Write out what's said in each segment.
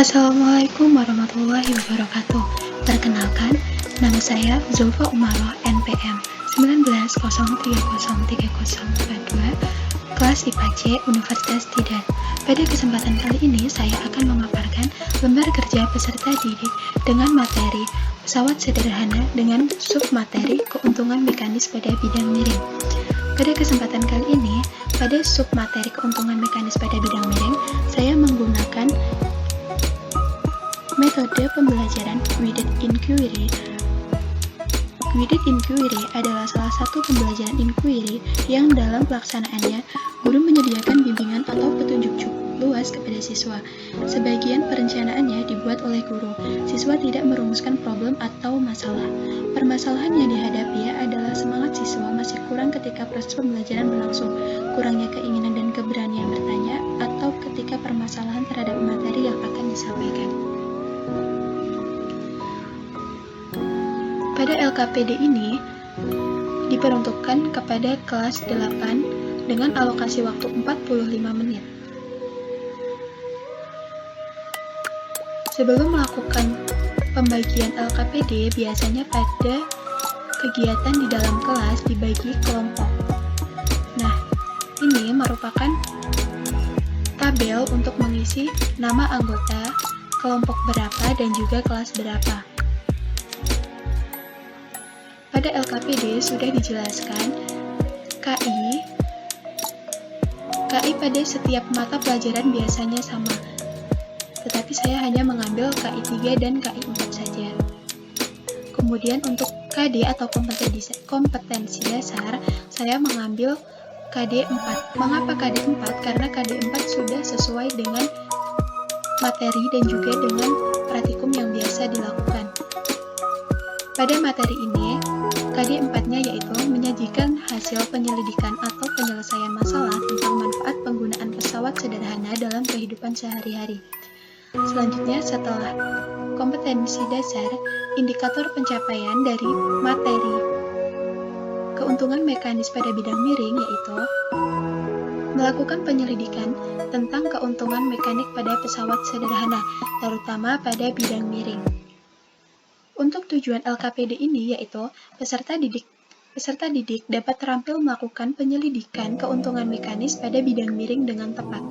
Assalamualaikum warahmatullahi wabarakatuh. Perkenalkan, nama saya Zulfa Umaroh, NPM 1903030442, kelas IPA C, Universitas Tidar. Pada kesempatan kali ini, saya akan memaparkan lembar kerja peserta didik dengan materi pesawat sederhana dengan submateri keuntungan mekanis pada bidang miring. Pada kesempatan kali ini, pada submateri keuntungan mekanis pada bidang miring, saya menggunakan metode pembelajaran guided inquiry. Guided inquiry adalah salah satu pembelajaran inquiry yang dalam pelaksanaannya guru menyediakan bimbingan atau petunjuk luas kepada siswa. Sebagian perencanaannya dibuat oleh guru. Siswa tidak merumuskan problem atau masalah. Permasalahan yang dihadapi adalah semangat siswa masih kurang ketika proses pembelajaran berlangsung, kurangnya keinginan dan keberanian bertanya, atau ketika permasalahan terhadap materi yang akan disampaikan. Pada LKPD ini diperuntukkan kepada kelas 8 dengan alokasi waktu 45 menit. Sebelum melakukan pembagian LKPD, biasanya pada kegiatan di dalam kelas dibagi kelompok. Nah, ini merupakan tabel untuk mengisi nama anggota, kelompok berapa, dan juga kelas berapa. Pada LKPD sudah dijelaskan KI pada setiap mata pelajaran biasanya sama, tetapi saya hanya mengambil KI 3 dan KI 4 saja. Kemudian untuk KD atau kompetensi dasar, saya mengambil KD 4. Mengapa KD 4? Karena KD 4 sudah sesuai dengan materi dan juga dengan praktikum yang biasa dilakukan. Pada materi ini, KD 4-nya yaitu menyajikan hasil penyelidikan atau penyelesaian masalah tentang manfaat penggunaan pesawat sederhana dalam kehidupan sehari-hari. Selanjutnya, setelah kompetensi dasar, indikator pencapaian dari materi keuntungan mekanis pada bidang miring yaitu melakukan penyelidikan tentang keuntungan mekanik pada pesawat sederhana, terutama pada bidang miring. Untuk tujuan LKPD ini yaitu peserta didik dapat terampil melakukan penyelidikan keuntungan mekanis pada bidang miring dengan tepat.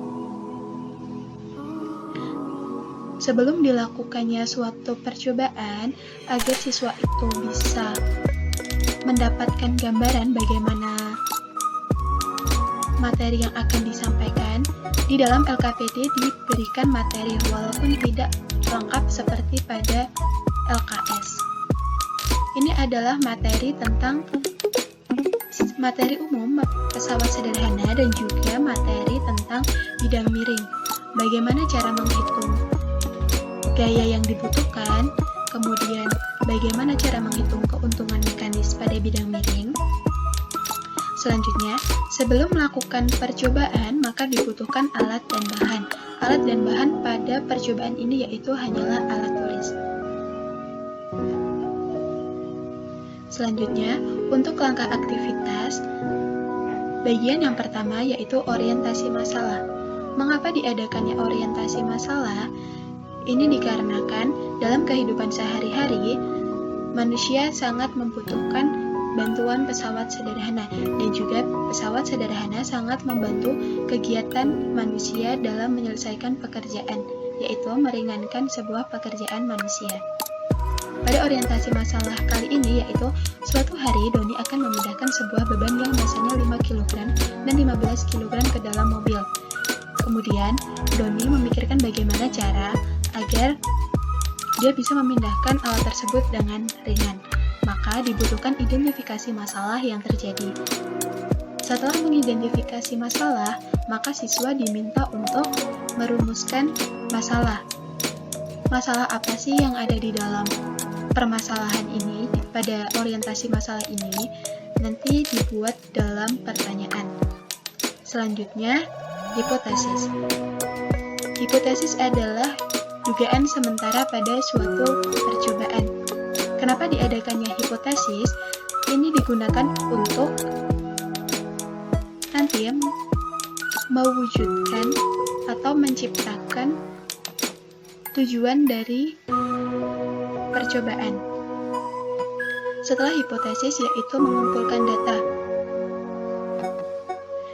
Sebelum dilakukannya suatu percobaan, agar siswa itu bisa mendapatkan gambaran bagaimana materi yang akan disampaikan, di dalam LKPD diberikan materi walaupun tidak lengkap seperti pada LKS. Ini adalah materi tentang materi umum pesawat sederhana dan juga materi tentang bidang miring. Bagaimana cara menghitung gaya yang dibutuhkan, kemudian bagaimana cara menghitung keuntungan mekanis pada bidang miring. Selanjutnya, sebelum melakukan percobaan, maka dibutuhkan alat dan bahan. Alat dan bahan pada percobaan ini yaitu hanyalah alat tulis. Selanjutnya, untuk langkah aktivitas, bagian yang pertama yaitu orientasi masalah. Mengapa diadakannya orientasi masalah? Ini dikarenakan dalam kehidupan sehari-hari, manusia sangat membutuhkan bantuan pesawat sederhana, dan juga pesawat sederhana sangat membantu kegiatan manusia dalam menyelesaikan pekerjaan, yaitu meringankan sebuah pekerjaan manusia. Pada orientasi masalah kali ini yaitu suatu hari Doni akan memindahkan sebuah beban yang masanya 5 kg dan 15 kg ke dalam mobil. Kemudian Doni memikirkan bagaimana cara agar dia bisa memindahkan alat tersebut dengan ringan. Maka dibutuhkan identifikasi masalah yang terjadi. Setelah mengidentifikasi masalah, maka siswa diminta untuk merumuskan masalah. Masalah apa sih yang ada di dalam permasalahan ini? Pada orientasi masalah ini nanti dibuat dalam pertanyaan. Selanjutnya, hipotesis. Hipotesis adalah dugaan sementara pada suatu percobaan. Kenapa diadakannya hipotesis? Ini digunakan untuk nanti mewujudkan atau menciptakan tujuan dari percobaan. Setelah hipotesis, yaitu mengumpulkan data.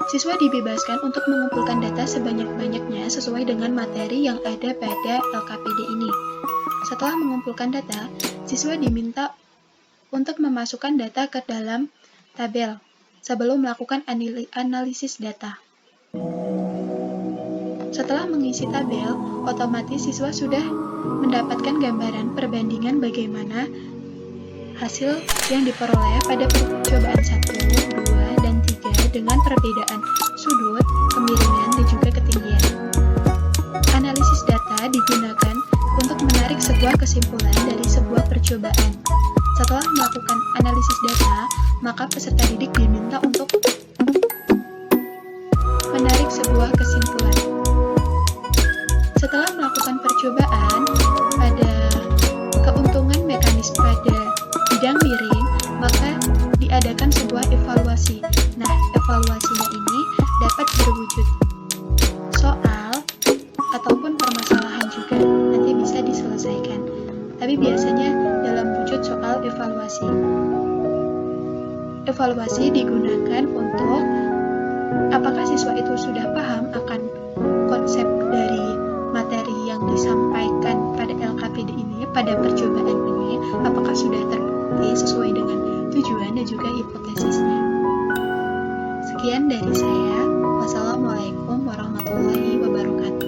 Siswa dibebaskan untuk mengumpulkan data sebanyak-banyaknya sesuai dengan materi yang ada pada LKPD ini. Setelah mengumpulkan data, siswa diminta untuk memasukkan data ke dalam tabel sebelum melakukan analisis data. Setelah mengisi tabel, otomatis siswa sudah mendapatkan gambaran perbandingan bagaimana hasil yang diperoleh pada percobaan 1, 2, dan 3 dengan perbedaan sudut, kemiringan, dan juga ketinggian. Analisis data digunakan untuk menarik sebuah kesimpulan dari sebuah percobaan. Setelah melakukan analisis data, maka peserta didik diminta untuk menarik sebuah kesimpulan. Setelah melakukan percobaan pada keuntungan mekanis pada bidang miring, maka diadakan sebuah evaluasi. Nah, evaluasinya ini dapat berwujud soal ataupun permasalahan juga, nanti bisa diselesaikan. Tapi biasanya dalam wujud soal evaluasi. Evaluasi digunakan untuk apakah siswa itu sudah paham akan konsep dari materi yang disampaikan pada LKPD ini, pada percobaan ini, apakah sudah terbukti sesuai dengan tujuan dan juga hipotesisnya. Sekian dari saya. Wassalamualaikum warahmatullahi wabarakatuh.